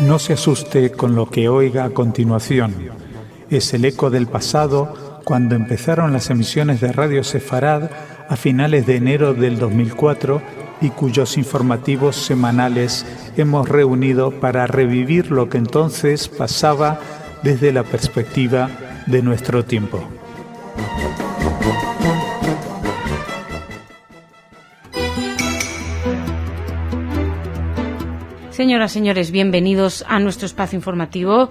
No se asuste con lo que oiga a continuación. Es el eco del pasado cuando empezaron las emisiones de Radio Sefarad a finales de enero del 2004 y cuyos informativos semanales hemos reunido para revivir lo que entonces pasaba desde la perspectiva de nuestro tiempo. Señoras, señores, bienvenidos a nuestro espacio informativo,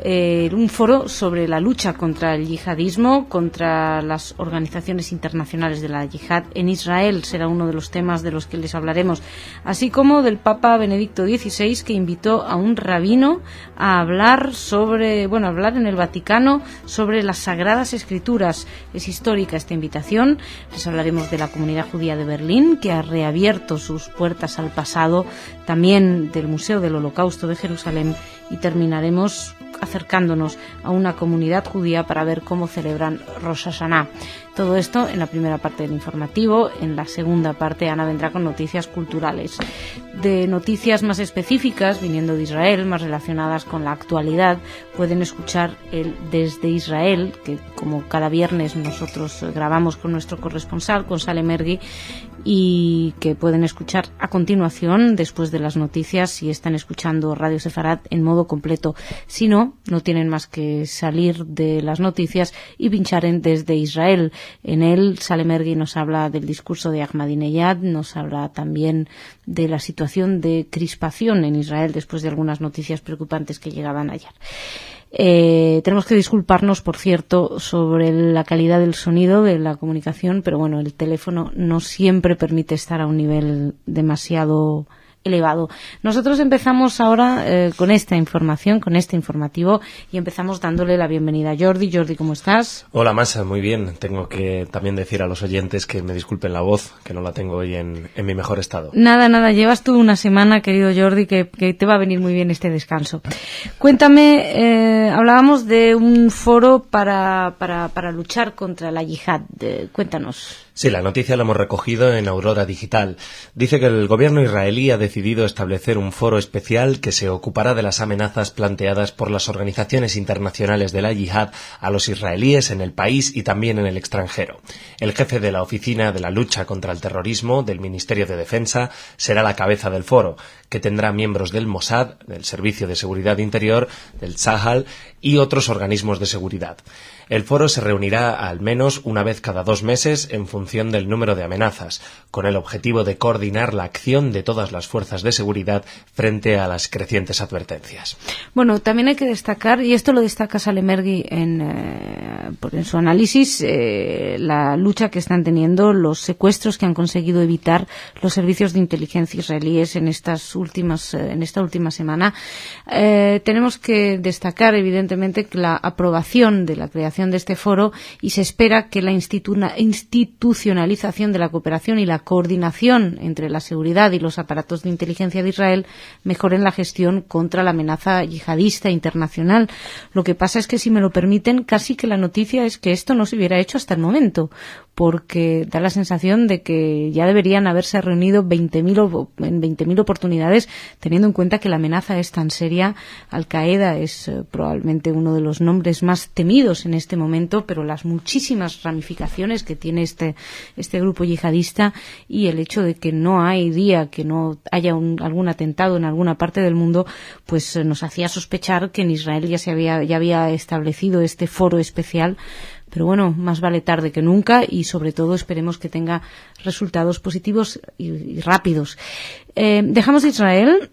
un foro sobre la lucha contra el yihadismo, contra las organizaciones internacionales de la yihad en Israel. Será uno de los temas de los que les hablaremos, así como del Papa Benedicto XVI, que invitó a un rabino a hablar en el Vaticano sobre las Sagradas Escrituras. Es histórica esta invitación. Les hablaremos de la comunidad judía de Berlín, que ha reabierto sus puertas al pasado, también del Museo del Holocausto de Jerusalén, y terminaremos acercándonos a una comunidad judía para ver cómo celebran Rosh Hashanah. Todo esto en la primera parte del informativo. En la segunda parte Ana vendrá con noticias culturales. De noticias más específicas, viniendo de Israel, más relacionadas con la actualidad, pueden escuchar el Desde Israel, que como cada viernes nosotros grabamos con nuestro corresponsal, con Salem Ergui, y que pueden escuchar a continuación, después de las noticias, si están escuchando Radio Sefarad en modo completo. Si no, no tienen más que salir de las noticias y pinchar en Desde Israel. En él, Salem Ergui nos habla del discurso de Ahmadinejad, nos habla también de la situación de crispación en Israel después de algunas noticias preocupantes que llegaban ayer. Tenemos que disculparnos, por cierto, sobre la calidad del sonido de la comunicación, pero bueno, el teléfono no siempre permite estar a un nivel demasiado elevado. Nosotros empezamos ahora con esta información, con este informativo, y empezamos dándole la bienvenida a Jordi. Jordi, ¿cómo estás? Hola, Masa, muy bien. Tengo que también decir a los oyentes que me disculpen la voz, que no la tengo hoy en mi mejor estado. Nada, llevas tú una semana, querido Jordi, que te va a venir muy bien este descanso. Cuéntame, hablábamos de un foro para luchar contra la yihad. Cuéntanos. Sí, la noticia la hemos recogido en Aurora Digital. Dice que el gobierno israelí ha decidido establecer un foro especial que se ocupará de las amenazas planteadas por las organizaciones internacionales de la yihad a los israelíes en el país y también en el extranjero. El jefe de la Oficina de la Lucha contra el Terrorismo del Ministerio de Defensa será la cabeza del foro, que tendrá miembros del Mossad, del Servicio de Seguridad Interior, del Tzahal y otros organismos de seguridad. El foro se reunirá al menos una vez cada 2 meses en función del número de amenazas, con el objetivo de coordinar la acción de todas las fuerzas de seguridad frente a las crecientes advertencias. Bueno, también hay que destacar, y esto lo destaca Salem Ergui en su análisis, la lucha que están teniendo, los secuestros que han conseguido evitar los servicios de inteligencia israelíes en esta última semana. Tenemos que destacar, evidentemente, que la aprobación de la creación de este foro, y se espera que la institucionalización de la cooperación y la coordinación entre la seguridad y los aparatos de inteligencia de Israel mejoren la gestión contra la amenaza yihadista internacional. Lo que pasa es que, si me lo permiten, casi que la noticia es que esto no se hubiera hecho hasta el momento, porque da la sensación de que ya deberían haberse reunido en 20.000 oportunidades, teniendo en cuenta que la amenaza es tan seria. Al-Qaeda es probablemente uno de los nombres más temidos en este momento, pero las muchísimas ramificaciones que tiene este grupo yihadista, y el hecho de que no hay día que no haya algún atentado en alguna parte del mundo, pues nos hacía sospechar que en Israel ya había establecido este foro especial. Pero bueno, más vale tarde que nunca, y sobre todo esperemos que tenga resultados positivos y rápidos. Dejamos Israel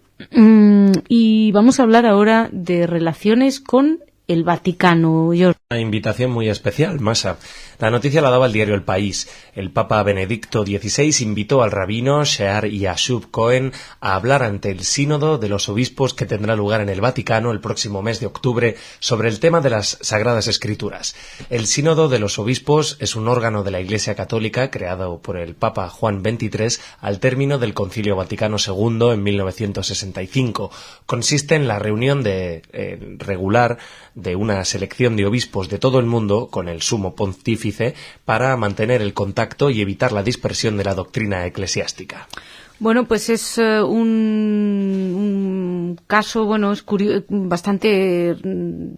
y vamos a hablar ahora de relaciones con el Vaticano. Una invitación muy especial, Masa. La noticia la daba el diario El País. El Papa Benedicto XVI invitó al rabino Shear Yashub Cohen a hablar ante el sínodo de los obispos que tendrá lugar en el Vaticano el próximo mes de octubre sobre el tema de las Sagradas Escrituras. El sínodo de los obispos es un órgano de la Iglesia Católica creado por el Papa Juan XXIII al término del Concilio Vaticano II en 1965. Consiste en la reunión regular de una selección de obispos de todo el mundo con el sumo pontífice para mantener el contacto y evitar la dispersión de la doctrina eclesiástica. Bueno, pues es un caso, bueno, es bastante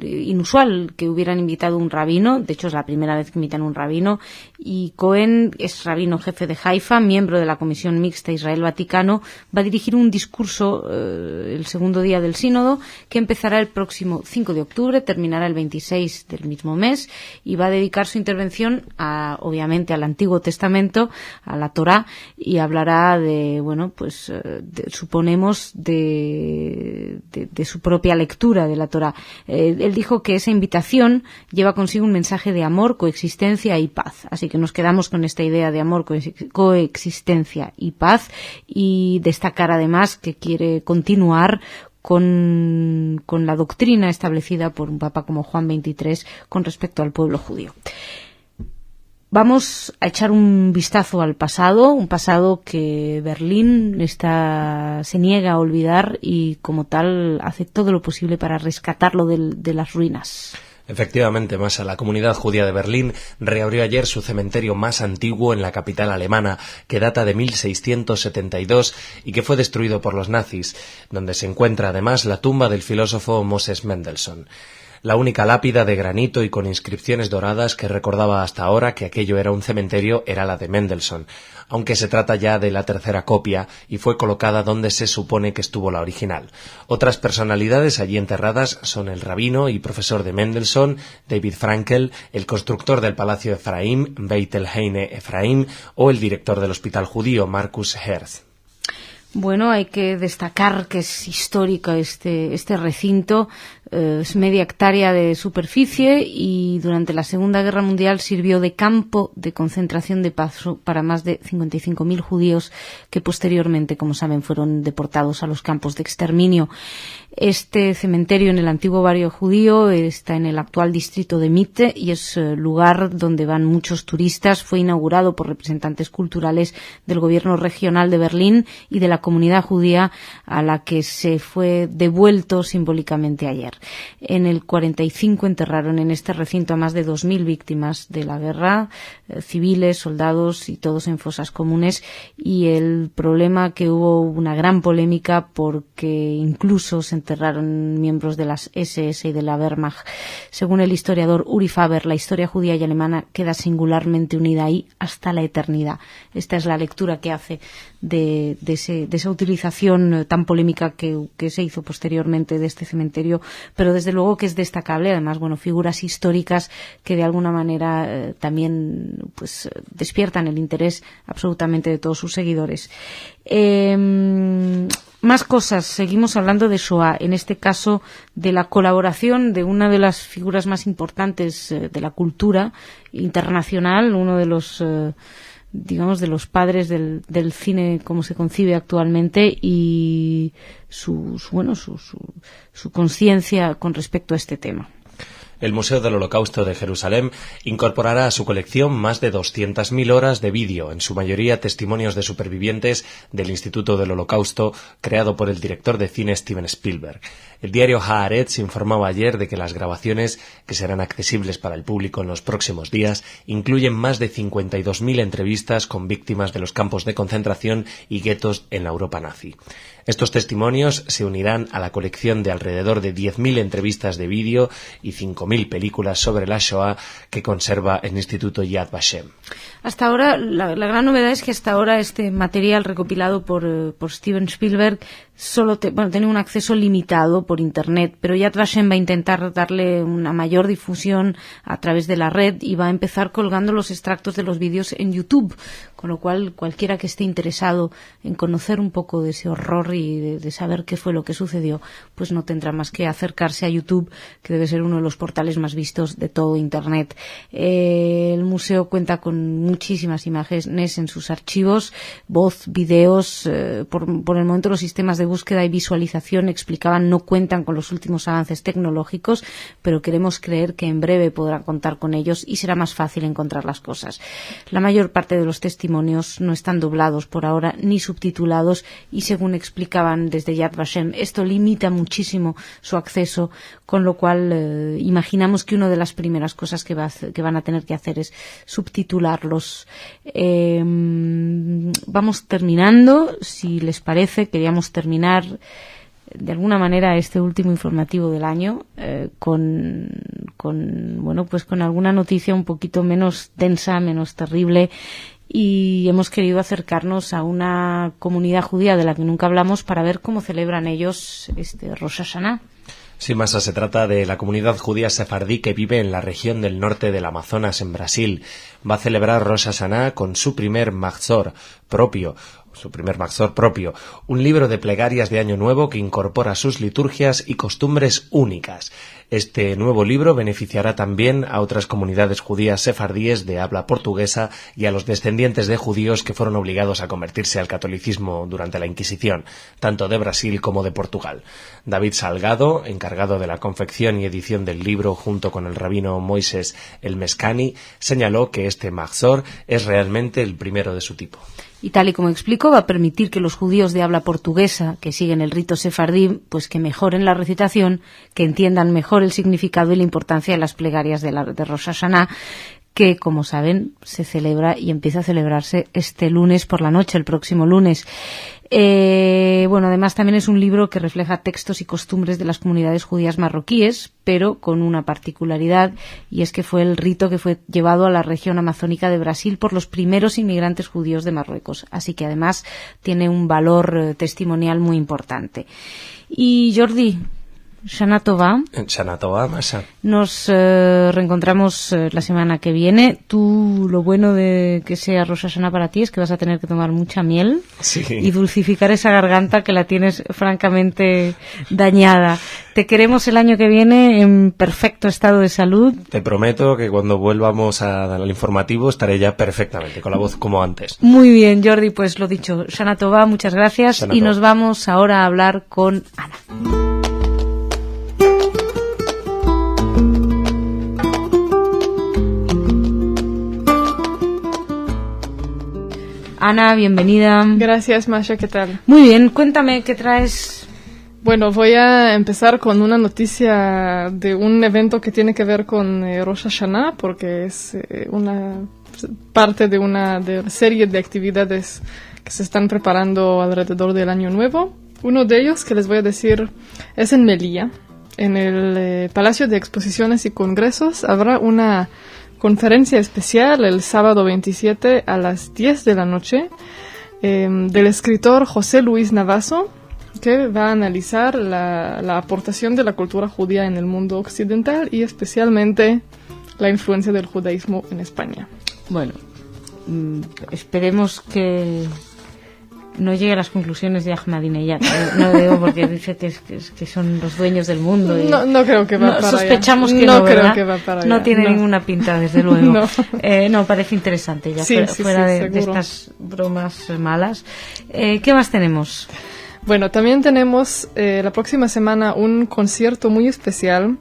inusual que hubieran invitado un rabino. De hecho, es la primera vez que invitan un rabino. Y Cohen es rabino jefe de Haifa, miembro de la Comisión Mixta Israel-Vaticano. Va a dirigir un discurso el segundo día del sínodo, que empezará el próximo 5 de octubre, terminará el 26 del mismo mes, y va a dedicar su intervención obviamente al Antiguo Testamento, a la Torá, y hablará de, bueno, pues suponemos de su propia lectura de la Torá. Él dijo que esa invitación lleva consigo un mensaje de amor, coexistencia y paz. Así que nos quedamos con esta idea de amor, coexistencia y paz, y destacar además que quiere continuar con la doctrina establecida por un papa como Juan XXIII con respecto al pueblo judío. Vamos a echar un vistazo al pasado, un pasado que Berlín se niega a olvidar y como tal hace todo lo posible para rescatarlo de las ruinas. Efectivamente, Masa, la comunidad judía de Berlín reabrió ayer su cementerio más antiguo en la capital alemana, que data de 1672 y que fue destruido por los nazis, donde se encuentra además la tumba del filósofo Moses Mendelssohn. La única lápida de granito y con inscripciones doradas que recordaba hasta ahora que aquello era un cementerio era la de Mendelssohn, aunque se trata ya de la tercera copia y fue colocada donde se supone que estuvo la original. Otras personalidades allí enterradas son el rabino y profesor de Mendelssohn, David Frankel, el constructor del Palacio Efraim, Beit el-Heine Efraim, o el director del Hospital Judío, Markus Herz. Bueno, hay que destacar que es histórico este recinto. Es media hectárea de superficie y durante la Segunda Guerra Mundial sirvió de campo de concentración de paso para más de 55.000 judíos que posteriormente, como saben, fueron deportados a los campos de exterminio. Este cementerio en el antiguo barrio judío está en el actual distrito de Mitte y es lugar donde van muchos turistas. Fue inaugurado por representantes culturales del gobierno regional de Berlín y de la comunidad judía, a la que se fue devuelto simbólicamente ayer. En el 45 enterraron en este recinto a más de 2.000 víctimas de la guerra, civiles, soldados y todos en fosas comunes, y el problema que hubo una gran polémica porque incluso se enterraron miembros de las SS y de la Wehrmacht. Según el historiador Uri Faber, la historia judía y alemana queda singularmente unida ahí hasta la eternidad. Esta es la lectura que hace de esa utilización tan polémica que se hizo posteriormente de este cementerio, pero desde luego que es destacable, además, bueno, figuras históricas que de alguna manera también pues despiertan el interés absolutamente de todos sus seguidores. Más cosas, seguimos hablando de Shoah, en este caso de la colaboración de una de las figuras más importantes de la cultura internacional, uno de los digamos de los padres del cine como se concibe actualmente, y su conciencia con respecto a este tema. El Museo del Holocausto de Jerusalén incorporará a su colección más de 200.000 horas de vídeo, en su mayoría testimonios de supervivientes del Instituto del Holocausto, creado por el director de cine Steven Spielberg. El diario Haaretz informaba ayer de que las grabaciones, que serán accesibles para el público en los próximos días, incluyen más de 52.000 entrevistas con víctimas de los campos de concentración y guetos en la Europa nazi. Estos testimonios se unirán a la colección de alrededor de 10.000 entrevistas de vídeo y 5.000 películas sobre la Shoah que conserva el Instituto Yad Vashem. Hasta ahora, la gran novedad es que hasta ahora este material recopilado por Steven Spielberg solo tenía un acceso limitado por Internet, pero Yad Vashem va a intentar darle una mayor difusión a través de la red y va a empezar colgando los extractos de los vídeos en YouTube, con lo cual cualquiera que esté interesado en conocer un poco de ese horror y de saber qué fue lo que sucedió, pues no tendrá más que acercarse a YouTube, que debe ser uno de los portales más vistos de todo Internet. El museo cuenta con muchísimas imágenes en sus archivos, voz, videos. Por el momento los sistemas de búsqueda y visualización, explicaban, no cuentan con los últimos avances tecnológicos, pero queremos creer que en breve podrán contar con ellos y será más fácil encontrar las cosas. La mayor parte de los testimonios no están doblados por ahora ni subtitulados y, según explicaban desde Yad Vashem, esto limita muchísimo su acceso, con lo cual imaginamos que una de las primeras cosas que van a tener que hacer es subtitularlos. Vamos terminando, si les parece. Queríamos terminar de alguna manera este último informativo del año con alguna noticia un poquito menos densa, menos terrible, y hemos querido acercarnos a una comunidad judía de la que nunca hablamos para ver cómo celebran ellos este Rosh Hashanah. Sí, Masha, se trata de la comunidad judía sefardí que vive en la región del norte del Amazonas, en Brasil. Va a celebrar Rosh Hashanah con su primer Mahzor propio, un libro de plegarias de Año Nuevo que incorpora sus liturgias y costumbres únicas. Este nuevo libro beneficiará también a otras comunidades judías sefardíes de habla portuguesa y a los descendientes de judíos que fueron obligados a convertirse al catolicismo durante la Inquisición, tanto de Brasil como de Portugal. David Salgado, encargado de la confección y edición del libro junto con el rabino Moisés El Mescani, señaló que este Mahzor es realmente el primero de su tipo. Y tal y como explico, va a permitir que los judíos de habla portuguesa, que siguen el rito sefardí, pues que mejoren la recitación, que entiendan mejor el significado y la importancia de las plegarias de Rosh Hashanah, que, como saben, se celebra y empieza a celebrarse este lunes por la noche, el próximo lunes. Además también es un libro que refleja textos y costumbres de las comunidades judías marroquíes, pero con una particularidad, y es que fue el rito que fue llevado a la región amazónica de Brasil por los primeros inmigrantes judíos de Marruecos. Así que además tiene un valor testimonial muy importante. Y Jordi, Shana Tova. Shana Tova, Masha. Nos reencontramos la semana que viene. Tú, lo bueno de que sea Rosh Hashanah para ti es que vas a tener que tomar mucha miel y dulcificar esa garganta que la tienes francamente dañada. Te queremos el año que viene en perfecto estado de salud. Te prometo que cuando volvamos al informativo estaré ya perfectamente, con la voz como antes. Muy bien, Jordi, pues lo dicho. Shana Tova, muchas gracias. Shana y Tova. Nos vamos ahora a hablar con Ana. Ana, bienvenida. Gracias, Masha, ¿qué tal? Muy bien, cuéntame, ¿qué traes? Bueno, voy a empezar con una noticia de un evento que tiene que ver con Rosh Hashanah, porque es una parte de una serie de actividades que se están preparando alrededor del Año Nuevo. Uno de ellos, que les voy a decir, es en Melilla. En el Palacio de Exposiciones y Congresos habrá una conferencia especial el sábado 27 a las 10 de la noche del escritor José Luis Navazo, que va a analizar la aportación de la cultura judía en el mundo occidental y especialmente la influencia del judaísmo en España. Bueno, esperemos que no llegue a las conclusiones de Ahmadinejad. No digo porque dice que son los dueños del mundo. Y no creo que va para allá. Sospechamos que no, ¿verdad? Creo que va para allá. No tiene ninguna pinta, desde luego. No. Parece interesante ya, sí, fuera de seguro. estas bromas malas. ¿Qué más tenemos? Bueno, también tenemos la próxima semana un concierto muy especial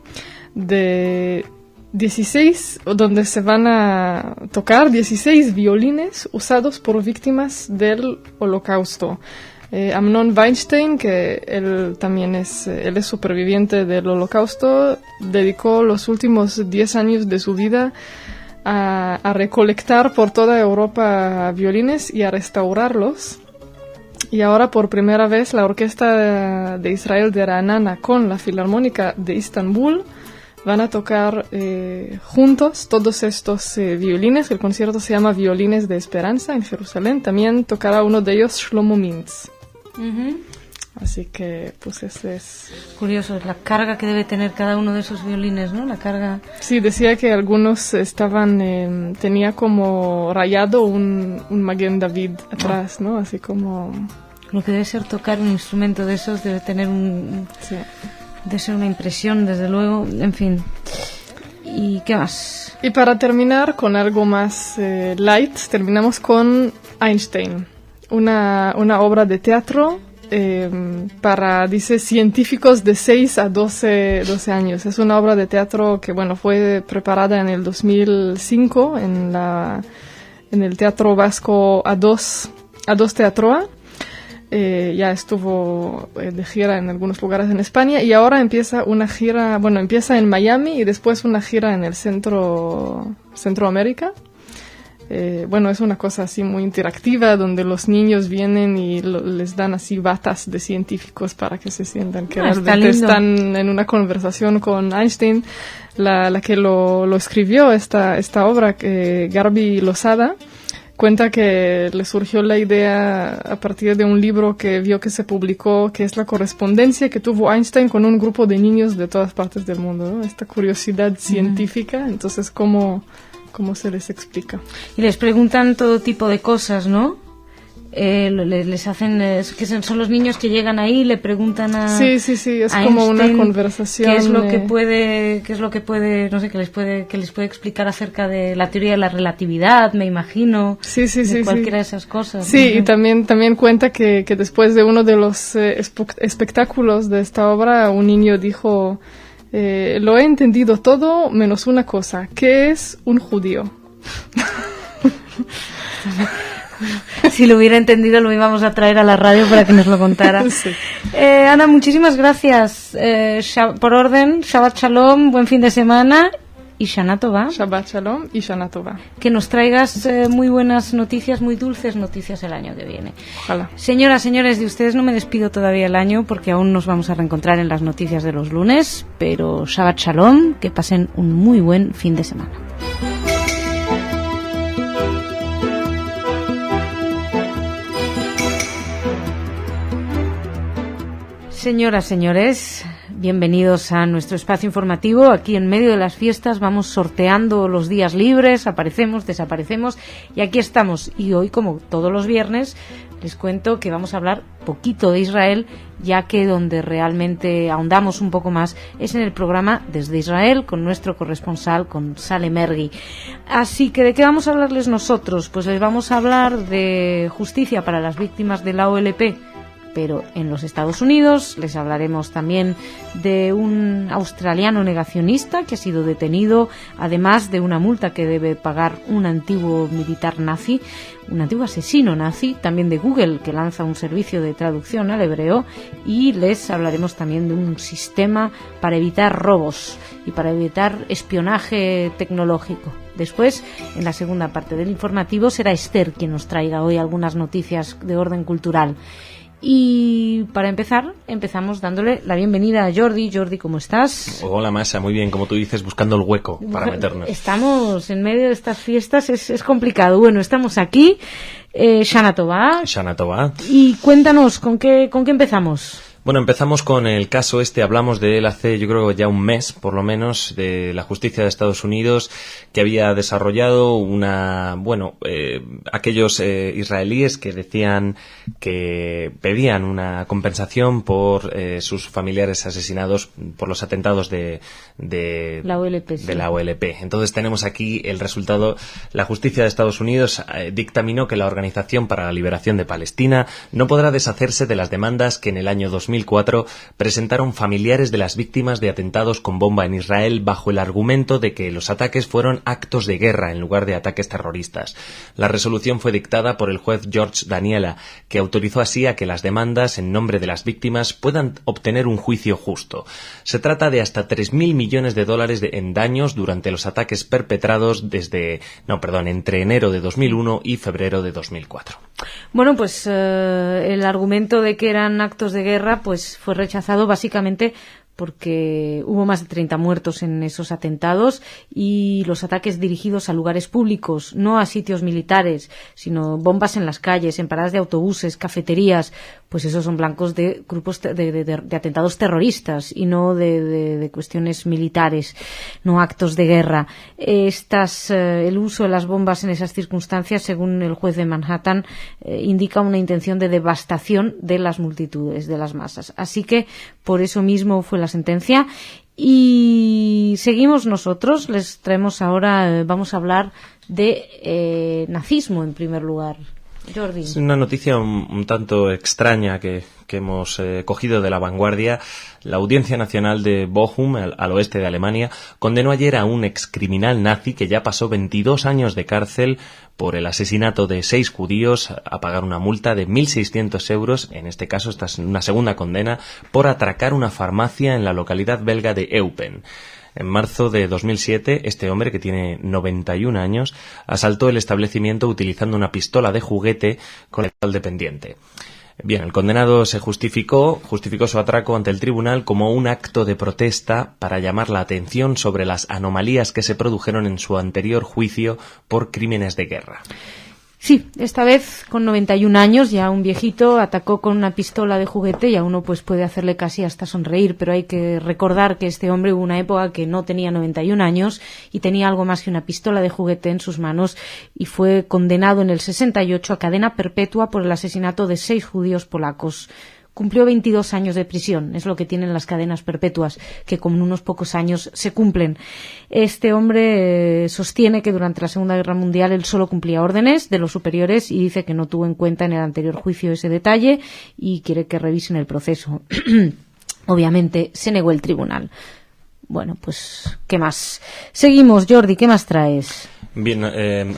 de 16, donde se van a tocar 16 violines usados por víctimas del Holocausto. Amnon Weinstein, que él es superviviente del Holocausto, dedicó los últimos 10 años de su vida a recolectar por toda Europa violines y a restaurarlos. Y ahora por primera vez la Orquesta de Israel de Ra'anana con la Filarmónica de Istambul van a tocar juntos todos estos violines. El concierto se llama Violines de Esperanza en Jerusalén. También tocará uno de ellos Shlomo Mintz. Uh-huh. Así que, pues, ese es curioso, la carga que debe tener cada uno de esos violines, ¿no? La carga. Sí, decía que algunos tenía como rayado un Maguen David atrás, ¿no? Así como... Lo que debe ser tocar un instrumento de esos debe tener Sí. Debe ser una impresión, desde luego, en fin. ¿Y qué más? Y para terminar con algo más light, terminamos con Einstein, una obra de teatro para, dice, científicos de 6 a 12 años. Es una obra de teatro que, bueno, fue preparada en el 2005 en el Teatro Vasco A2 Teatroa. Ya estuvo de gira en algunos lugares en España y ahora empieza una gira, empieza en Miami y después una gira en el Centroamérica. bueno, es una cosa así muy interactiva donde los niños vienen y les dan así batas de científicos para que se sientan que realmente están en una conversación con Einstein. La que lo escribió esta obra, Garbi Losada, cuenta que le surgió la idea a partir de un libro que vio que se publicó, que es la correspondencia que tuvo Einstein con un grupo de niños de todas partes del mundo, ¿no? Esta curiosidad científica, entonces ¿cómo se les explica? Y les preguntan todo tipo de cosas, ¿no? Les hacen, que son los niños que llegan ahí y le preguntan a sí, es a como Einstein una conversación. qué es lo que puede, no sé, que les puede explicar acerca de la teoría de la relatividad, me imagino. Sí, cualquiera de esas cosas. Sí, y también cuenta que después de uno de los espectáculos de esta obra, un niño dijo: lo he entendido todo menos una cosa, ¿qué es un judío? Si lo hubiera entendido lo íbamos a traer a la radio para que nos lo contara. Sí. Ana, muchísimas gracias. Por orden, Shabbat Shalom, buen fin de semana y Shana Tova. Shabbat Shalom y Shana Tova. Que nos traigas muy buenas noticias, muy dulces noticias el año que viene. Ojalá. Señoras, señores, de ustedes no me despido todavía el año porque aún nos vamos a reencontrar en las noticias de los lunes, pero Shabbat Shalom, que pasen un muy buen fin de semana. Señoras, señores, bienvenidos a nuestro espacio informativo. Aquí en medio de las fiestas vamos sorteando los días libres, aparecemos, desaparecemos y aquí estamos. Y hoy, como todos los viernes, les cuento que vamos a hablar poquito de Israel, ya que donde realmente ahondamos un poco más es en el programa Desde Israel, con nuestro corresponsal, con Sale Mergui. Así que, ¿de qué vamos a hablarles nosotros? Pues les vamos a hablar de justicia para las víctimas de la OLP, pero en los Estados Unidos. Les hablaremos también de un australiano negacionista que ha sido detenido, además de una multa que debe pagar un antiguo militar nazi, un antiguo asesino nazi, también de Google, que lanza un servicio de traducción al hebreo, y les hablaremos también de un sistema para evitar robos y para evitar espionaje tecnológico. Después, en la segunda parte del informativo, será Esther quien nos traiga hoy algunas noticias de orden cultural. Y para empezar, empezamos dándole la bienvenida a Jordi. Jordi, ¿cómo estás? Hola, Masa, muy bien, como tú dices, buscando el hueco para meternos. Estamos en medio de estas fiestas, es complicado. Bueno, estamos aquí, Shana Tova. Shana Tova. Y cuéntanos, ¿con qué empezamos? Bueno, empezamos con el caso hablamos de él hace yo creo ya un mes, por lo menos, de la justicia de Estados Unidos, que había desarrollado aquellos israelíes que decían que pedían una compensación por sus familiares asesinados por los atentados de la OLP. De la OLP. Entonces tenemos aquí el resultado. La justicia de Estados Unidos dictaminó que la Organización para la Liberación de Palestina no podrá deshacerse de las demandas que en el año 2004 presentaron familiares de las víctimas de atentados con bomba en Israel bajo el argumento de que los ataques fueron actos de guerra en lugar de ataques terroristas. La resolución fue dictada por el juez George Daniela, que autorizó así a que las demandas en nombre de las víctimas puedan obtener un juicio justo. Se trata de hasta 3.000 millones de dólares en daños durante los ataques perpetrados entre enero de 2001 y febrero de 2004. Bueno, pues el argumento de que eran actos de guerra pues fue rechazado básicamente porque hubo más de 30 muertos en esos atentados y los ataques dirigidos a lugares públicos, no a sitios militares, sino bombas en las calles, en paradas de autobuses, cafeterías, pues esos son blancos de grupos de atentados terroristas y no de cuestiones militares, no actos de guerra. El uso de las bombas en esas circunstancias, según el juez de Manhattan, indica una intención de devastación de las multitudes, de las masas. Así que por eso mismo fue la sentencia. Y seguimos nosotros, les traemos ahora, vamos a hablar de nazismo en primer lugar. Jordi. Es una noticia un tanto extraña que hemos cogido de La Vanguardia. La Audiencia Nacional de Bochum, al oeste de Alemania, condenó ayer a un excriminal nazi que ya pasó 22 años de cárcel por el asesinato de 6 judíos a pagar una multa de 1.600 euros, en este caso esta es una segunda condena, por atracar una farmacia en la localidad belga de Eupen. En marzo de 2007, este hombre, que tiene 91 años, asaltó el establecimiento utilizando una pistola de juguete con el dependiente. Bien, el condenado se justificó su atraco ante el tribunal como un acto de protesta para llamar la atención sobre las anomalías que se produjeron en su anterior juicio por crímenes de guerra. Sí, esta vez con 91 años, ya un viejito, atacó con una pistola de juguete y a uno pues puede hacerle casi hasta sonreír, pero hay que recordar que este hombre hubo una época que no tenía 91 años y tenía algo más que una pistola de juguete en sus manos y fue condenado en el 68 a cadena perpetua por el asesinato de 6 judíos polacos. Cumplió 22 años de prisión, es lo que tienen las cadenas perpetuas, que con unos pocos años se cumplen. Este hombre sostiene que durante la Segunda Guerra Mundial él solo cumplía órdenes de los superiores y dice que no tuvo en cuenta en el anterior juicio ese detalle y quiere que revisen el proceso. Obviamente se negó el tribunal. Bueno, pues, ¿qué más? Seguimos, Jordi, ¿qué más traes? Bien,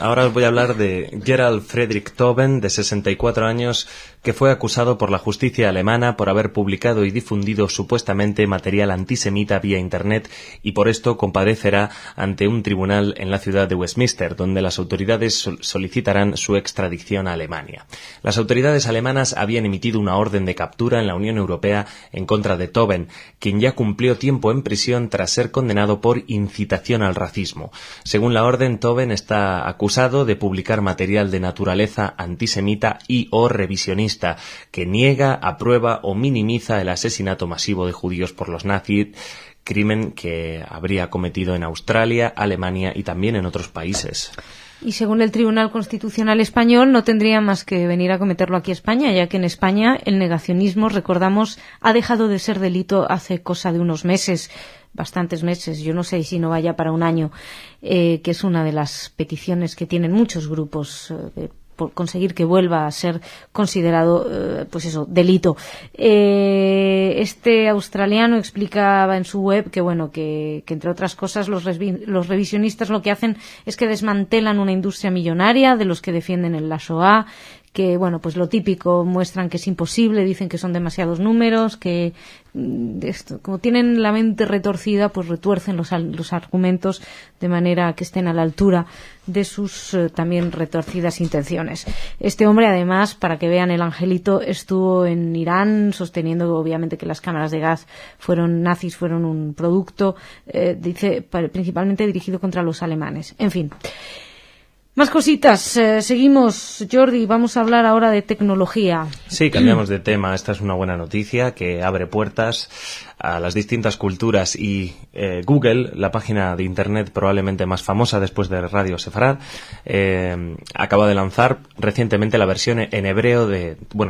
ahora os voy a hablar de Gerald Friedrich Toben, de 64 años, que fue acusado por la justicia alemana por haber publicado y difundido supuestamente material antisemita vía Internet y por esto comparecerá ante un tribunal en la ciudad de Westminster, donde las autoridades solicitarán su extradición a Alemania. Las autoridades alemanas habían emitido una orden de captura en la Unión Europea en contra de Toben, quien ya cumplió tiempo en prisión tras ser condenado por incitación al racismo. Según la orden, Toben está acusado de publicar material de naturaleza antisemita y o revisionista que niega, aprueba o minimiza el asesinato masivo de judíos por los nazis, crimen que habría cometido en Australia, Alemania y también en otros países. Y según el Tribunal Constitucional Español, no tendría más que venir a cometerlo aquí a España, ya que en España el negacionismo, recordamos, ha dejado de ser delito hace cosa de unos meses, bastantes meses, yo no sé si no vaya para un año, que es una de las peticiones que tienen muchos grupos por conseguir que vuelva a ser considerado, delito. Este australiano explicaba en su web que entre otras cosas los revisionistas lo que hacen es que desmantelan una industria millonaria de los que defienden la Shoah, que, pues lo típico, muestran que es imposible, dicen que son demasiados números, que como tienen la mente retorcida, pues retuercen los argumentos de manera que estén a la altura de sus también retorcidas intenciones. Este hombre, además, para que vean el angelito, estuvo en Irán sosteniendo, obviamente, que las cámaras de gas fueron un producto, dice, principalmente dirigido contra los alemanes. En fin. Más cositas. Seguimos, Jordi. Vamos a hablar ahora de tecnología. Sí, cambiamos de tema. Esta es una buena noticia que abre puertas a las distintas culturas y Google, la página de Internet probablemente más famosa después de Radio Sefarad, acaba de lanzar recientemente la versión en hebreo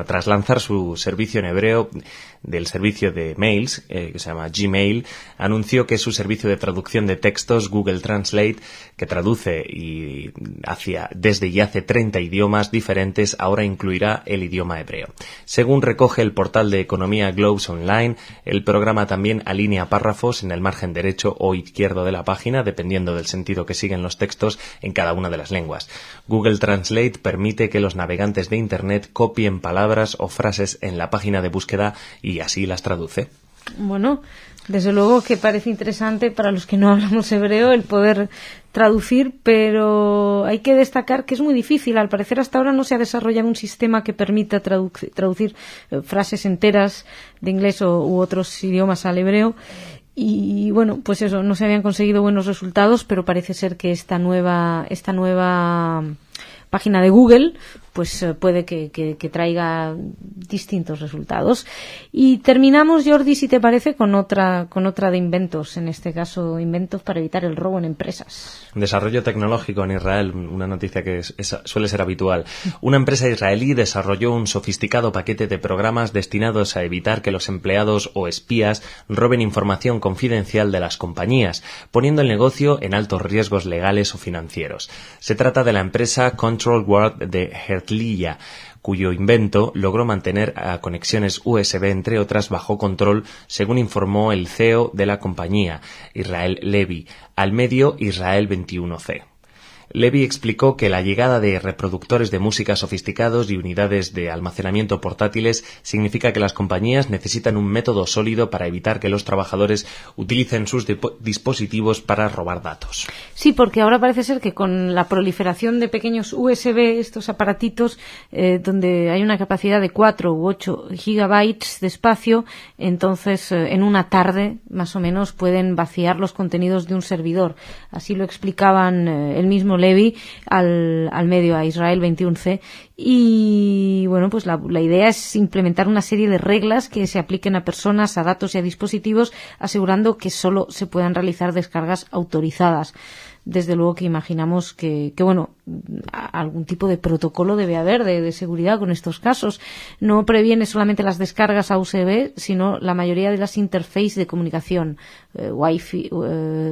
tras lanzar su servicio en hebreo del servicio de mails, que se llama Gmail, anunció que su servicio de traducción de textos, Google Translate, que traduce desde y hace 30 idiomas diferentes, ahora incluirá el idioma hebreo. Según recoge el portal de economía Globes Online, el programa también alinea párrafos en el margen derecho o izquierdo de la página, dependiendo del sentido que siguen los textos en cada una de las lenguas. Google Translate permite que los navegantes de Internet copien palabras o frases en la página de búsqueda y así las traduce. Bueno, desde luego que parece interesante para los que no hablamos hebreo el poder traducir, pero hay que destacar que es muy difícil. Al parecer hasta ahora no se ha desarrollado un sistema que permita traducir frases enteras de inglés u otros idiomas al hebreo. Y pues eso, no se habían conseguido buenos resultados, pero parece ser que esta nueva página de Google pues puede que traiga distintos resultados. Y terminamos, Jordi, si te parece, con otra de inventos, en este caso inventos para evitar el robo en empresas. Desarrollo tecnológico en Israel, una noticia que suele ser habitual. Una empresa israelí desarrolló un sofisticado paquete de programas destinados a evitar que los empleados o espías roben información confidencial de las compañías, poniendo el negocio en altos riesgos legales o financieros. Se trata de la empresa Control Guard de Herzliya, cuyo invento logró mantener conexiones USB, entre otras, bajo control, según informó el CEO de la compañía, Israel Levy, al medio Israel 21C. Levy explicó que la llegada de reproductores de música sofisticados y unidades de almacenamiento portátiles significa que las compañías necesitan un método sólido para evitar que los trabajadores utilicen sus dispositivos para robar datos. Sí, porque ahora parece ser que con la proliferación de pequeños USB, estos aparatitos donde hay una capacidad de 4 u 8 gigabytes de espacio, entonces en una tarde más o menos pueden vaciar los contenidos de un servidor. Así lo explicaban el mismo Levy al medio, a Israel 21C. Y bueno, pues la idea es implementar una serie de reglas que se apliquen a personas, a datos y a dispositivos, asegurando que solo se puedan realizar descargas autorizadas. Desde luego que imaginamos que bueno, algún tipo de protocolo debe haber de seguridad con estos casos. No previene solamente las descargas a USB, sino la mayoría de las interfaces de comunicación, Wi-Fi,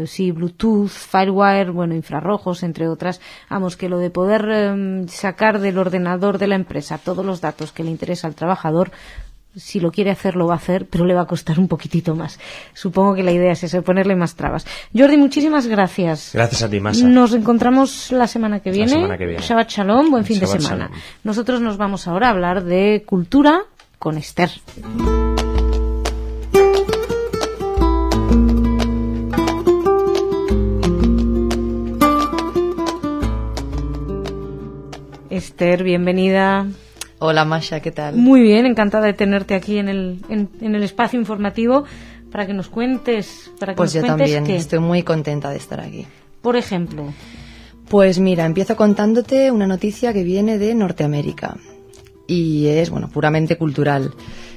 sí, Bluetooth, Firewire, bueno, infrarrojos, entre otras. Vamos, que lo de poder sacar del ordenador de la empresa todos los datos que le interesa al trabajador, si lo quiere hacer, lo va a hacer, pero le va a costar un poquitito más. Supongo que la idea es esa, ponerle más trabas. Jordi, muchísimas gracias. Gracias a ti, Masha. Nos encontramos la semana que viene. Shabbat Shalom, buen fin de semana. Shalom. Nosotros nos vamos ahora a hablar de cultura con Esther. Esther, bienvenida. Hola Masha, ¿qué tal? Muy bien, encantada de tenerte aquí en el espacio informativo para que nos cuentes. Pues yo también estoy muy contenta de estar aquí. Por ejemplo. Pues mira, empiezo contándote una noticia que viene de Norteamérica y es, bueno, puramente cultural.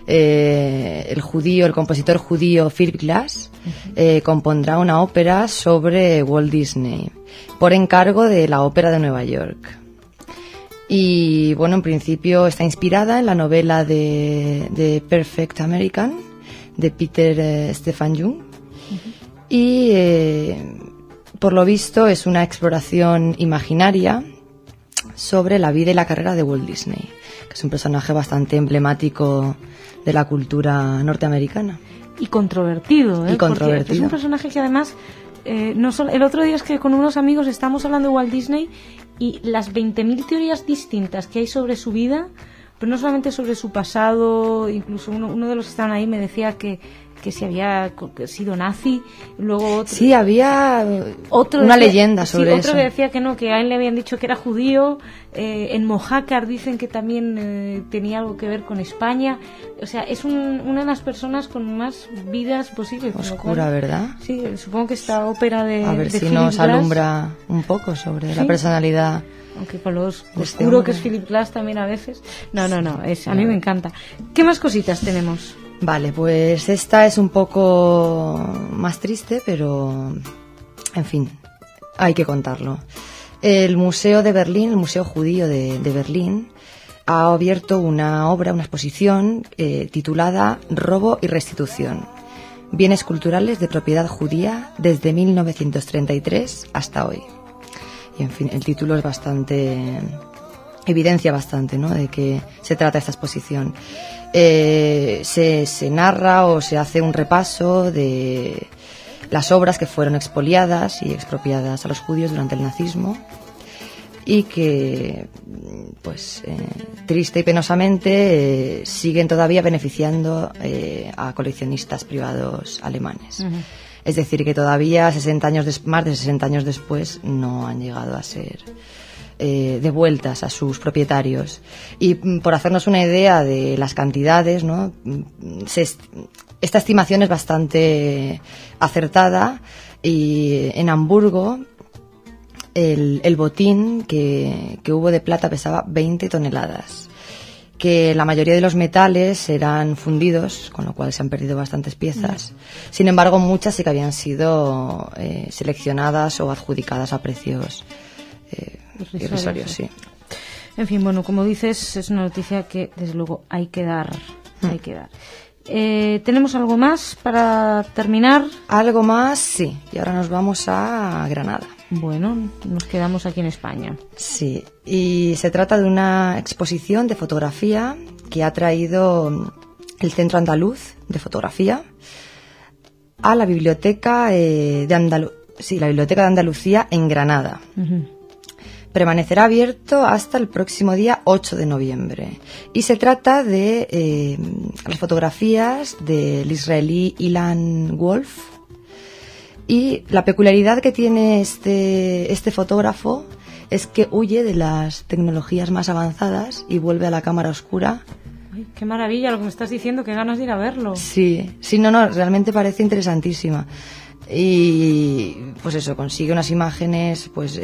El compositor judío Philip Glass compondrá una ópera sobre Walt Disney por encargo de la Ópera de Nueva York. Y bueno, en principio está inspirada en la novela de Perfect American de Peter Stefan Jung. Y por lo visto es una exploración imaginaria sobre la vida y la carrera de Walt Disney, que es un personaje bastante emblemático de la cultura norteamericana. Y controvertido, Y controvertido. Porque es un personaje que además... no solo, el otro día es que con unos amigos estábamos hablando de Walt Disney y las 20.000 teorías distintas que hay sobre su vida, pero no solamente sobre su pasado, incluso uno de los que estaban ahí me decía que si había sido nazi, luego otro, sí, había una leyenda sobre eso. Otro que decía que no, que a él le habían dicho que era judío, en Mojácar dicen que también tenía algo que ver con España. O sea, es una de las personas con más vidas posibles. Oscura, ¿verdad? Sí, supongo que esta ópera de... A ver si Philip nos Glass alumbra un poco sobre la personalidad. Aunque con lo oscuro que es Philip Glass también a veces. No, a mí me encanta. ¿Qué más cositas tenemos? Vale, pues esta es un poco más triste, pero en fin, hay que contarlo. El Museo de Berlín, el Museo Judío de Berlín, ha abierto una exposición titulada Robo y Restitución, bienes culturales de propiedad judía desde 1933 hasta hoy. Y en fin, el título es evidencia bastante, ¿no?, de qué se trata esta exposición. Se narra o se hace un repaso de las obras que fueron expoliadas y expropiadas a los judíos durante el nazismo y que, pues, triste y penosamente, siguen todavía beneficiando a coleccionistas privados alemanes. Uh-huh. Es decir, que todavía más de 60 años después no han llegado a ser devueltas a sus propietarios. Y por hacernos una idea de las cantidades, ¿no?, esta estimación es bastante acertada, y en Hamburgo el botín que hubo de plata pesaba 20 toneladas, que la mayoría de los metales eran fundidos, con lo cual se han perdido bastantes piezas. Sin embargo, muchas sí que habían sido seleccionadas o adjudicadas a precios irrisorios, sí. En fin, bueno, como dices, es una noticia que desde luego hay que dar. ¿Tenemos algo más para terminar? Algo más, sí. Y ahora nos vamos a Granada. Bueno, nos quedamos aquí en España. Sí, y se trata de una exposición de fotografía que ha traído el Centro Andaluz de Fotografía a la Biblioteca la Biblioteca de Andalucía en Granada. Uh-huh. permanecerá abierto hasta el próximo día 8 de noviembre. Y se trata de las fotografías del israelí Ilan Wolf. Y la peculiaridad que tiene este fotógrafo es que huye de las tecnologías más avanzadas y vuelve a la cámara oscura. Ay, qué maravilla lo que me estás diciendo, qué ganas de ir a verlo. Sí, no, realmente parece interesantísima. Y pues eso, consigue unas imágenes pues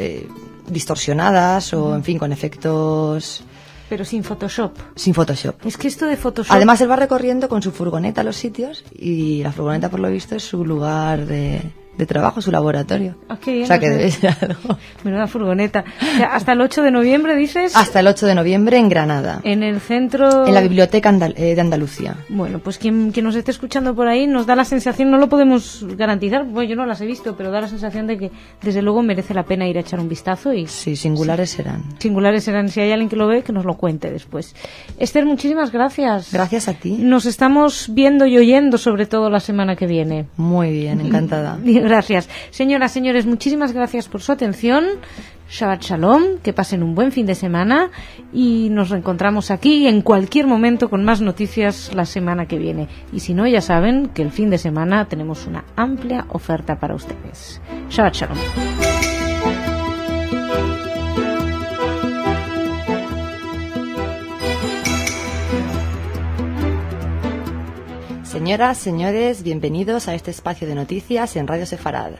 distorsionadas o en fin, con efectos... Pero sin Photoshop. Sin Photoshop. Es que esto de Photoshop... Además, él va recorriendo con su furgoneta los sitios y la furgoneta, por lo visto, es su lugar de trabajo, su laboratorio. Ah, qué bien, o sea, que debe ser algo. Menuda furgoneta. O sea, hasta el 8 de noviembre, dices... Hasta el 8 de noviembre en Granada. En el centro... En la Biblioteca de Andalucía. Bueno, pues quien nos esté escuchando por ahí nos da la sensación, no lo podemos garantizar, pues yo no las he visto, pero da la sensación de que desde luego merece la pena ir a echar un vistazo y... Sí, singulares serán. Singulares serán. Si hay alguien que lo ve, que nos lo cuente después. Esther, muchísimas gracias. Gracias a ti. Nos estamos viendo y oyendo sobre todo la semana que viene. Muy bien, encantada. Gracias. Señoras, señores, muchísimas gracias por su atención. Shabbat Shalom, que pasen un buen fin de semana y nos reencontramos aquí en cualquier momento con más noticias la semana que viene. Y si no, ya saben que el fin de semana tenemos una amplia oferta para ustedes. Shabbat Shalom. Señoras, señores, bienvenidos a este espacio de noticias en Radio Sefarad.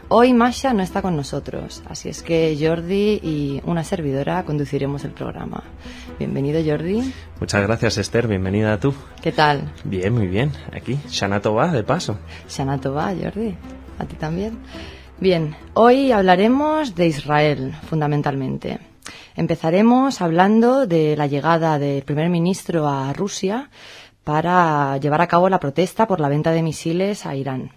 Hoy Masha no está con nosotros, así es que Jordi y una servidora conduciremos el programa. Bienvenido, Jordi. Muchas gracias, Esther. Bienvenida tú. ¿Qué tal? Bien, muy bien. Aquí, Shana Tova, de paso. Shana Tova, Jordi. A ti también. Bien, hoy hablaremos de Israel, fundamentalmente. Empezaremos hablando de la llegada del primer ministro a Rusia para llevar a cabo la protesta por la venta de misiles a Irán.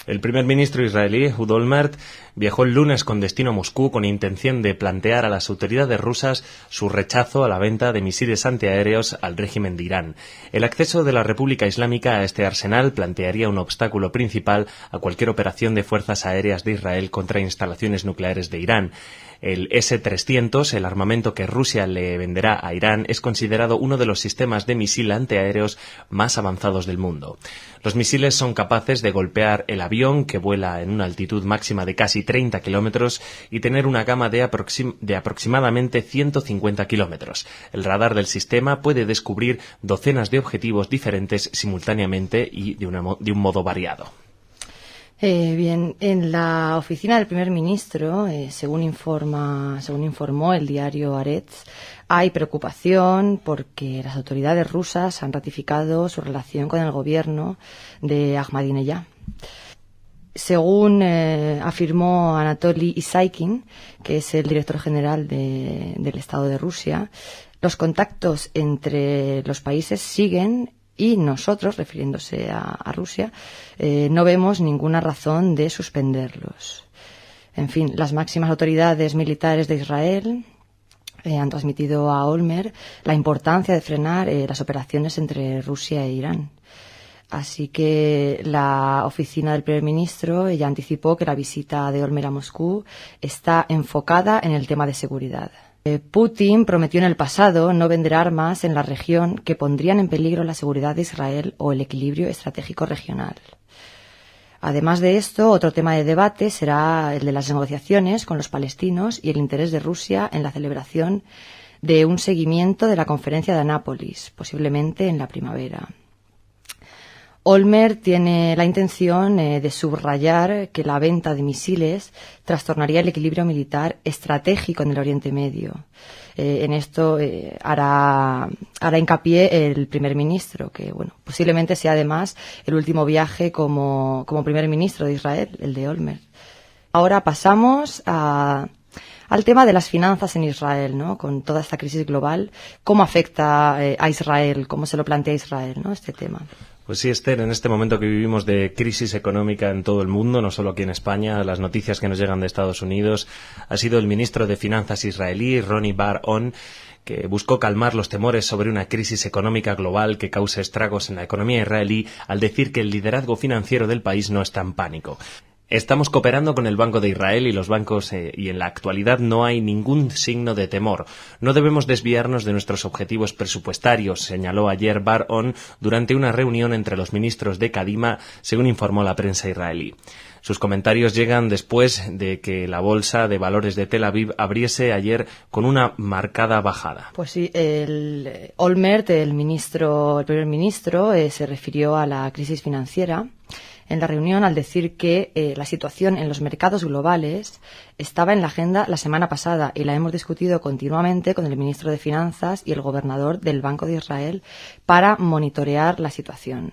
El primer ministro israelí, Ehud Olmert, viajó el lunes con destino a Moscú con intención de plantear a las autoridades rusas su rechazo a la venta de misiles antiaéreos al régimen de Irán. El acceso de la República Islámica a este arsenal plantearía un obstáculo principal a cualquier operación de fuerzas aéreas de Israel contra instalaciones nucleares de Irán. El S-300, el armamento que Rusia le venderá a Irán, es considerado uno de los sistemas de misil antiaéreos más avanzados del mundo. Los misiles son capaces de golpear el avión, que vuela en una altitud máxima de casi 30 kilómetros, y tener una gama de aproximadamente 150 kilómetros. El radar del sistema puede descubrir docenas de objetivos diferentes simultáneamente y de un modo variado. Bien, en la oficina del primer ministro, según informó el diario Haaretz, hay preocupación porque las autoridades rusas han ratificado su relación con el gobierno de Ahmadinejad. Según afirmó Anatoly Isaikin, que es el director general del Estado de Rusia, los contactos entre los países siguen y nosotros, refiriéndose a Rusia, no vemos ninguna razón de suspenderlos. En fin, las máximas autoridades militares de Israel han transmitido a Olmert la importancia de frenar las operaciones entre Rusia e Irán. Así que la oficina del primer ministro ya anticipó que la visita de Olmert a Moscú está enfocada en el tema de seguridad. Putin prometió en el pasado no vender armas en la región que pondrían en peligro la seguridad de Israel o el equilibrio estratégico regional. Además de esto, otro tema de debate será el de las negociaciones con los palestinos y el interés de Rusia en la celebración de un seguimiento de la conferencia de Anápolis, posiblemente en la primavera. Olmert tiene la intención de subrayar que la venta de misiles trastornaría el equilibrio militar estratégico en el Oriente Medio. En esto hará hincapié el primer ministro, que bueno, posiblemente sea además el último viaje como primer ministro de Israel, el de Olmert. Ahora pasamos al tema de las finanzas en Israel, ¿no? Con toda esta crisis global, ¿cómo afecta a Israel? ¿Cómo se lo plantea Israel, ¿no? Este tema. Pues sí, Esther, en este momento que vivimos de crisis económica en todo el mundo, no solo aquí en España, las noticias que nos llegan de Estados Unidos, ha sido el ministro de Finanzas israelí, Ronnie Bar-On, que buscó calmar los temores sobre una crisis económica global que cause estragos en la economía israelí al decir que el liderazgo financiero del país no está en pánico. Estamos cooperando con el Banco de Israel y los bancos y en la actualidad no hay ningún signo de temor. No debemos desviarnos de nuestros objetivos presupuestarios, señaló ayer Bar-On durante una reunión entre los ministros de Kadima, según informó la prensa israelí. Sus comentarios llegan después de que la bolsa de valores de Tel Aviv abriese ayer con una marcada bajada. Pues sí, el Olmert, el primer ministro, se refirió a la crisis financiera en la reunión al decir que la situación en los mercados globales estaba en la agenda la semana pasada y la hemos discutido continuamente con el ministro de Finanzas y el gobernador del Banco de Israel para monitorear la situación.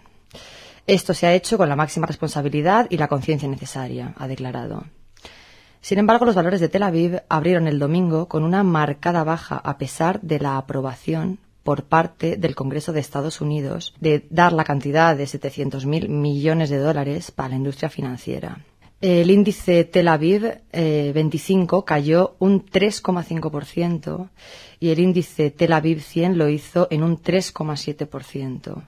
Esto se ha hecho con la máxima responsabilidad y la conciencia necesaria, ha declarado. Sin embargo, los valores de Tel Aviv abrieron el domingo con una marcada baja a pesar de la aprobación por parte del Congreso de Estados Unidos de dar la cantidad de 700.000 millones de dólares para la industria financiera. El índice Tel Aviv 25 cayó un 3,5% y el índice Tel Aviv 100 lo hizo en un 3,7%.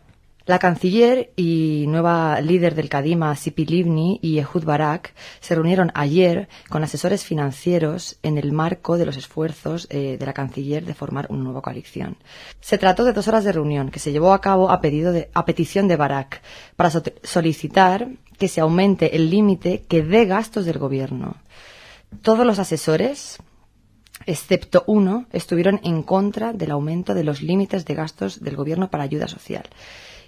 La canciller y nueva líder del Kadima, Tzipi Livni y Ehud Barak, se reunieron ayer con asesores financieros en el marco de los esfuerzos de la canciller de formar una nueva coalición. Se trató de 2 horas de reunión que se llevó a cabo a petición de Barak para solicitar que se aumente el límite que dé gastos del gobierno. Todos los asesores, excepto uno, estuvieron en contra del aumento de los límites de gastos del gobierno para ayuda social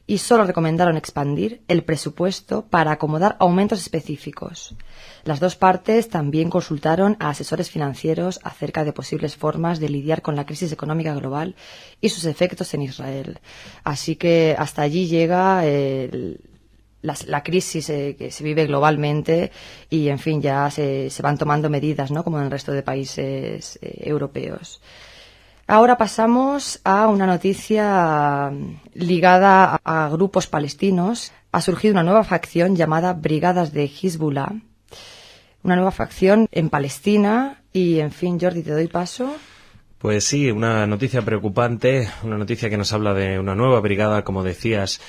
y solo recomendaron expandir el presupuesto para acomodar aumentos específicos. Las dos partes también consultaron a asesores financieros acerca de posibles formas de lidiar con la crisis económica global y sus efectos en Israel. Así que hasta allí llega la crisis que se vive globalmente y, en fin, ya se van tomando medidas, ¿no?, como en el resto de países europeos. Ahora pasamos a una noticia ligada a grupos palestinos. Ha surgido una nueva facción llamada Brigadas de Hezbollah, una nueva facción en Palestina y, en fin, Jordi, te doy paso. Pues sí, una noticia preocupante, una noticia que nos habla de una nueva brigada, como decías,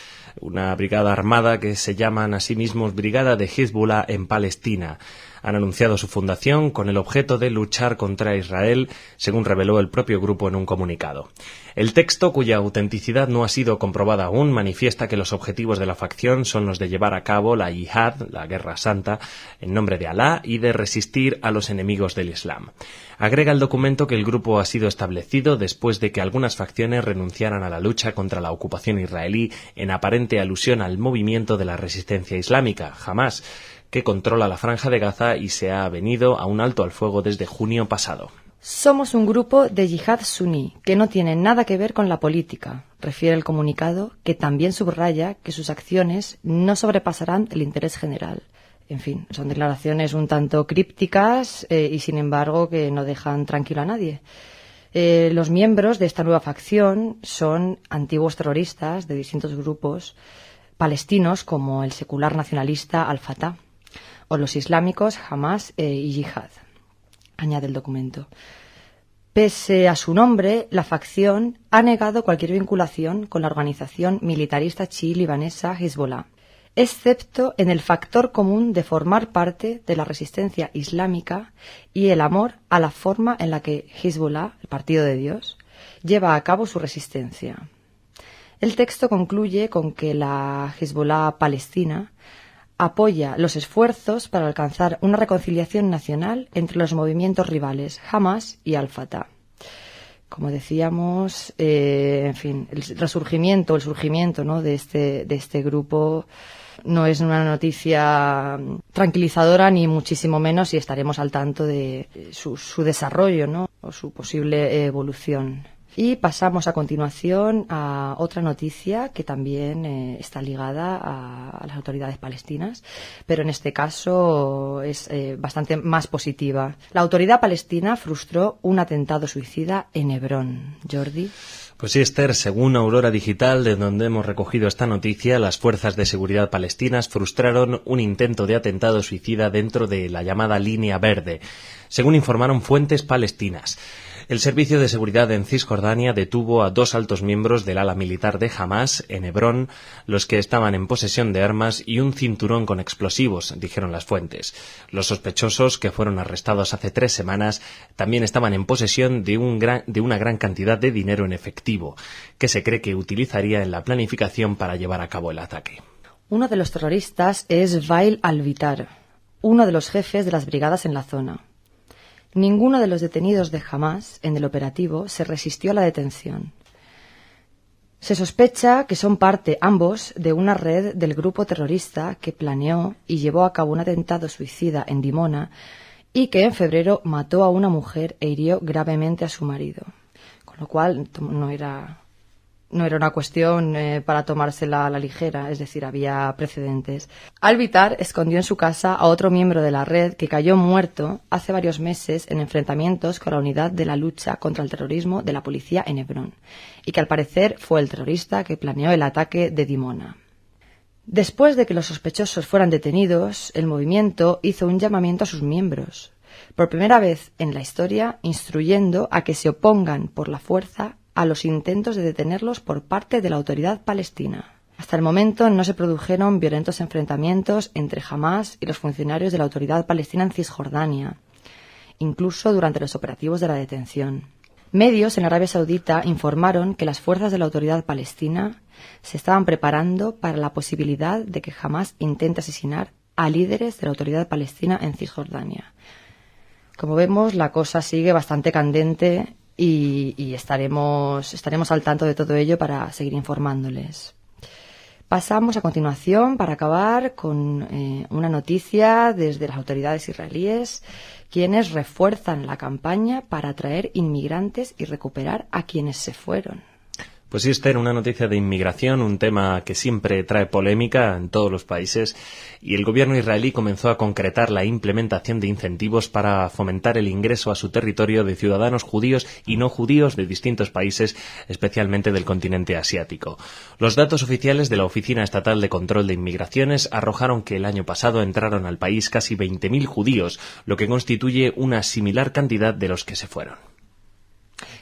una brigada armada que se llaman a sí mismos Brigada de Hezbollah en Palestina. Han anunciado su fundación con el objeto de luchar contra Israel, según reveló el propio grupo en un comunicado. El texto, cuya autenticidad no ha sido comprobada aún, manifiesta que los objetivos de la facción son los de llevar a cabo la yihad, la guerra santa, en nombre de Alá y de resistir a los enemigos del Islam. Agrega el documento que el grupo ha sido establecido después de que algunas facciones renunciaran a la lucha contra la ocupación israelí en aparente alusión al movimiento de la resistencia islámica, Hamás, que controla la Franja de Gaza y se ha venido a un alto al fuego desde junio pasado. Somos un grupo de yihad suní que no tiene nada que ver con la política, refiere el comunicado, que también subraya que sus acciones no sobrepasarán el interés general. En fin, son declaraciones un tanto crípticas y, sin embargo, que no dejan tranquilo a nadie. Los miembros de esta nueva facción son antiguos terroristas de distintos grupos palestinos como el secular nacionalista Al-Fatah o los islámicos Hamás y Yihad, añade el documento. Pese a su nombre, la facción ha negado cualquier vinculación con la organización militarista chií libanesa Hezbollah, excepto en el factor común de formar parte de la resistencia islámica y el amor a la forma en la que Hezbollah, el Partido de Dios, lleva a cabo su resistencia. El texto concluye con que la Hezbollah palestina apoya los esfuerzos para alcanzar una reconciliación nacional entre los movimientos rivales Hamás y Al-Fatah. Como decíamos, en fin, el surgimiento, ¿no?, de este grupo no es una noticia tranquilizadora ni muchísimo menos, y estaremos al tanto de su desarrollo, ¿no?, o su posible evolución. Y pasamos a continuación a otra noticia que también está ligada a las autoridades palestinas, pero en este caso es bastante más positiva. La autoridad palestina frustró un atentado suicida en Hebrón. Jordi. Pues sí, Esther, según Aurora Digital, de donde hemos recogido esta noticia, las fuerzas de seguridad palestinas frustraron un intento de atentado suicida dentro de la llamada Línea Verde, según informaron fuentes palestinas. El Servicio de Seguridad en Cisjordania detuvo a 2 altos miembros del ala militar de Hamás en Hebrón, los que estaban en posesión de armas y un cinturón con explosivos, dijeron las fuentes. Los sospechosos, que fueron arrestados hace 3 semanas, también estaban en posesión de una gran cantidad de dinero en efectivo, que se cree que utilizaría en la planificación para llevar a cabo el ataque. Uno de los terroristas es Wael Alvitar, uno de los jefes de las brigadas en la zona. Ninguno de los detenidos de Hamás en el operativo se resistió a la detención. Se sospecha que son parte ambos de una red del grupo terrorista que planeó y llevó a cabo un atentado suicida en Dimona y que en febrero mató a una mujer e hirió gravemente a su marido. Con lo cual no era una cuestión para tomársela a la ligera, es decir, había precedentes. Alvitar escondió en su casa a otro miembro de la red que cayó muerto hace varios meses en enfrentamientos con la unidad de la lucha contra el terrorismo de la policía en Hebrón, y que al parecer fue el terrorista que planeó el ataque de Dimona. Después de que los sospechosos fueran detenidos, el movimiento hizo un llamamiento a sus miembros, por primera vez en la historia instruyendo a que se opongan por la fuerza a los intentos de detenerlos por parte de la autoridad palestina. Hasta el momento no se produjeron violentos enfrentamientos entre Hamás y los funcionarios de la autoridad palestina en Cisjordania, incluso durante los operativos de la detención. Medios en Arabia Saudita informaron que las fuerzas de la autoridad palestina se estaban preparando para la posibilidad de que Hamás intente asesinar a líderes de la autoridad palestina en Cisjordania. Como vemos, la cosa sigue bastante candente y estaremos al tanto de todo ello para seguir informándoles. Pasamos a continuación, para acabar, con una noticia desde las autoridades israelíes, quienes refuerzan la campaña para atraer inmigrantes y recuperar a quienes se fueron. Pues sí, Esther, una noticia de inmigración, un tema que siempre trae polémica en todos los países, y el gobierno israelí comenzó a concretar la implementación de incentivos para fomentar el ingreso a su territorio de ciudadanos judíos y no judíos de distintos países, especialmente del continente asiático. Los datos oficiales de la Oficina Estatal de Control de Inmigraciones arrojaron que el año pasado entraron al país casi 20.000 judíos, lo que constituye una similar cantidad de los que se fueron.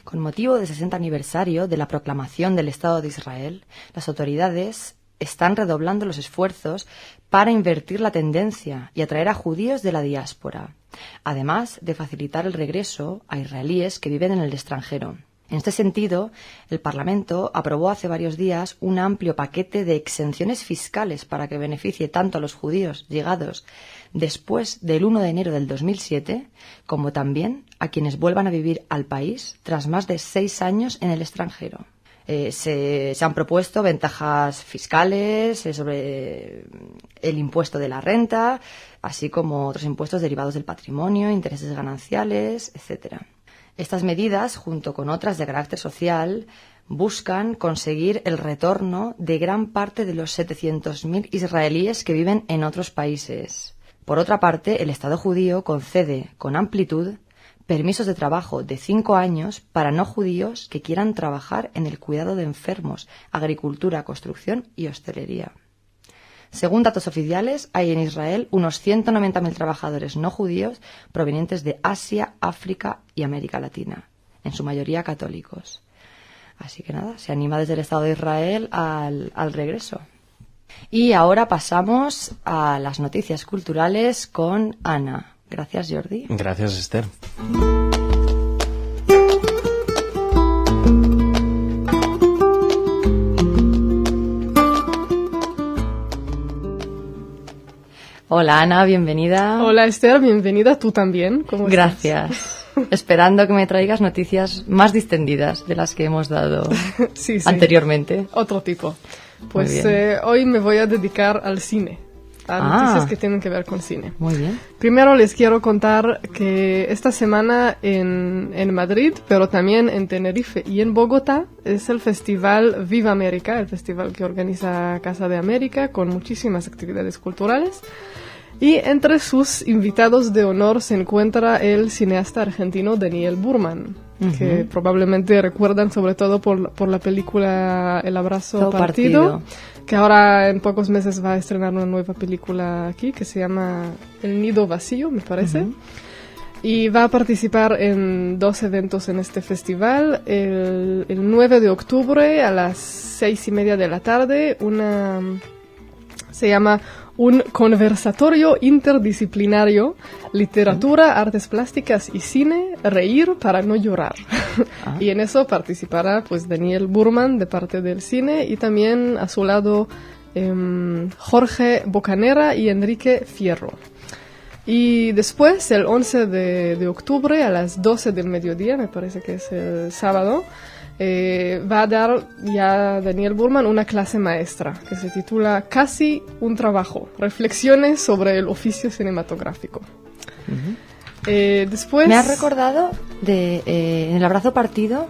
Con motivo del 60 aniversario de la proclamación del Estado de Israel, las autoridades están redoblando los esfuerzos para invertir la tendencia y atraer a judíos de la diáspora, además de facilitar el regreso a israelíes que viven en el extranjero. En este sentido, el Parlamento aprobó hace varios días un amplio paquete de exenciones fiscales para que beneficie tanto a los judíos llegados después del 1 de enero del 2007, como también a quienes vuelvan a vivir al país tras más de 6 años en el extranjero. Se han propuesto ventajas fiscales sobre el impuesto de la renta, así como otros impuestos derivados del patrimonio, intereses gananciales, etc. Estas medidas, junto con otras de carácter social, buscan conseguir el retorno de gran parte de los 700.000 israelíes que viven en otros países. Por otra parte, el Estado judío concede con amplitud permisos de trabajo de 5 años para no judíos que quieran trabajar en el cuidado de enfermos, agricultura, construcción y hostelería. Según datos oficiales, hay en Israel unos 190.000 trabajadores no judíos provenientes de Asia, África y América Latina, en su mayoría católicos. Así que nada, se anima desde el Estado de Israel al regreso. Y ahora pasamos a las noticias culturales con Ana. Gracias, Jordi. Gracias, Esther. Hola, Ana, bienvenida. Hola, Esther, bienvenida. Tú también. ¿Cómo estás? Gracias. Esperando que me traigas noticias más distendidas de las que hemos dado Sí. anteriormente. Otro tipo. Pues hoy me voy a dedicar al cine, a noticias que tienen que ver con cine. Muy bien. Primero les quiero contar que esta semana en Madrid, pero también en Tenerife y en Bogotá, es el festival Viva América, el festival que organiza Casa de América, con muchísimas actividades culturales. Y entre sus invitados de honor se encuentra el cineasta argentino Daniel Burman, que probablemente recuerdan sobre todo por la película El abrazo partido, que ahora en pocos meses va a estrenar una nueva película aquí que se llama El nido vacío, me parece. y va a participar en 2 eventos en este festival. El 9 de octubre a las 6:30 de la tarde, se llama un conversatorio interdisciplinario, literatura, artes plásticas y cine, reír para no llorar. Y en eso participará pues Daniel Burman de parte del cine y también a su lado Jorge Bocanera y Enrique Fierro. Y después, el 11 de octubre a las 12 del mediodía, me parece que es el sábado, va a dar ya Daniel Burman una clase maestra que se titula Casi un trabajo, reflexiones sobre el oficio cinematográfico. Después... Me has recordado en El abrazo partido,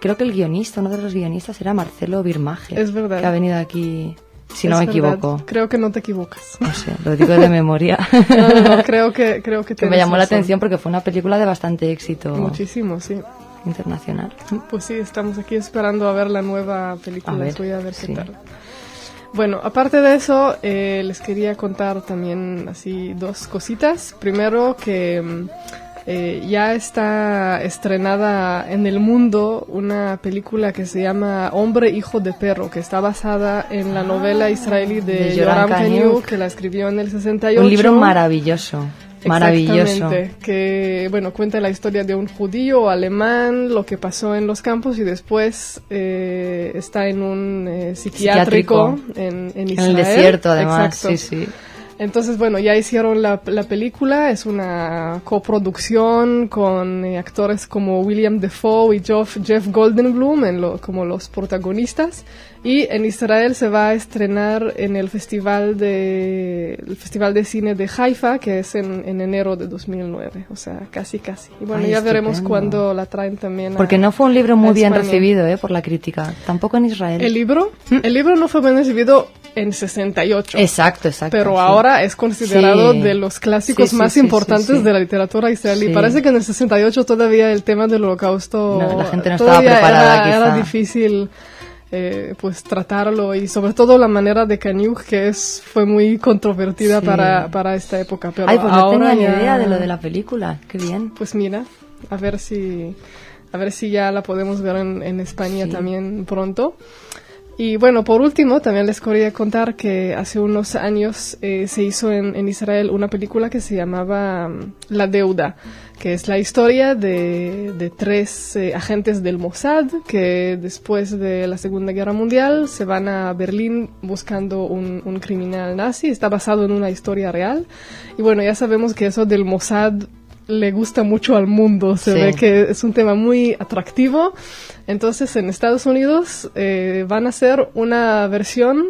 creo que el guionista, uno de los guionistas era Marcelo Birmaje. Es verdad. Que ha venido aquí, si no me equivoco. Creo que no te equivocas. No sé, lo digo de memoria. No, creo que que me llamó la atención porque fue una película de bastante éxito. Muchísimo, sí. Internacional. Pues sí, estamos aquí esperando a ver la nueva película. Voy a ver qué tal. Bueno, aparte de eso, les quería contar también así 2 cositas. Primero que ya está estrenada en el mundo una película que se llama Hombre, hijo de perro, que está basada en la novela israelí de Yoram Kaniuk, que la escribió en el 68. Un libro maravilloso. Maravilloso. Que, bueno, cuenta la historia de un judío alemán, lo que pasó en los campos y después está en un psiquiátrico en Israel. En el desierto, además. Exacto. Sí. Entonces, bueno, ya hicieron la película, es una coproducción con actores como William Dafoe y Jeff Goldblum como los protagonistas. Y en Israel se va a estrenar en el Festival de Cine de Haifa, que es en enero de 2009, o sea, casi. Y bueno, ya veremos cuándo la traen también. Porque no fue un libro muy bien recibido por la crítica, tampoco en Israel. ¿El libro? El libro no fue bien recibido en 68. Exacto. Pero ahora es considerado de los clásicos más importantes de la literatura israelí. Parece que en el 68 todavía el tema del holocausto... No, la gente no estaba preparada, era difícil... pues tratarlo y sobre todo la manera de Kaniuk que fue muy controvertida para esta época. Pero pues no ahora tenía ni idea de lo de la película, qué bien. Pues mira, a ver si ya la podemos ver en España también pronto. Y bueno, por último, también les quería contar que hace unos años se hizo en Israel una película que se llamaba La Deuda, que es la historia de 3 agentes del Mossad que después de la Segunda Guerra Mundial se van a Berlín buscando un criminal nazi. Está basado en una historia real. Y bueno, ya sabemos que eso del Mossad le gusta mucho al mundo, se ve que es un tema muy atractivo. Entonces en Estados Unidos van a hacer una versión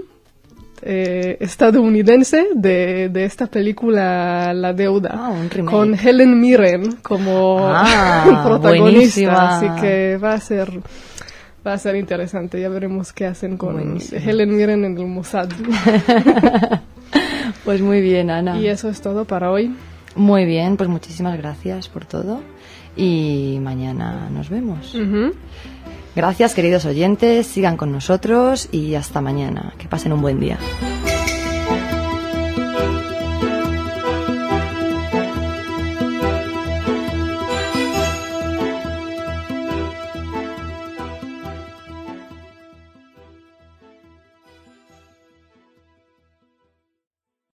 estadounidense de esta película La Deuda, un remake. con Helen Mirren como protagonista, buenísima. así que va a ser interesante, ya veremos qué hacen con Helen Mirren en el Mossad. Pues muy bien, Ana. Y eso es todo para hoy. Muy bien, pues muchísimas gracias por todo y mañana nos vemos. Gracias, queridos oyentes, sigan con nosotros y hasta mañana. Que pasen un buen día.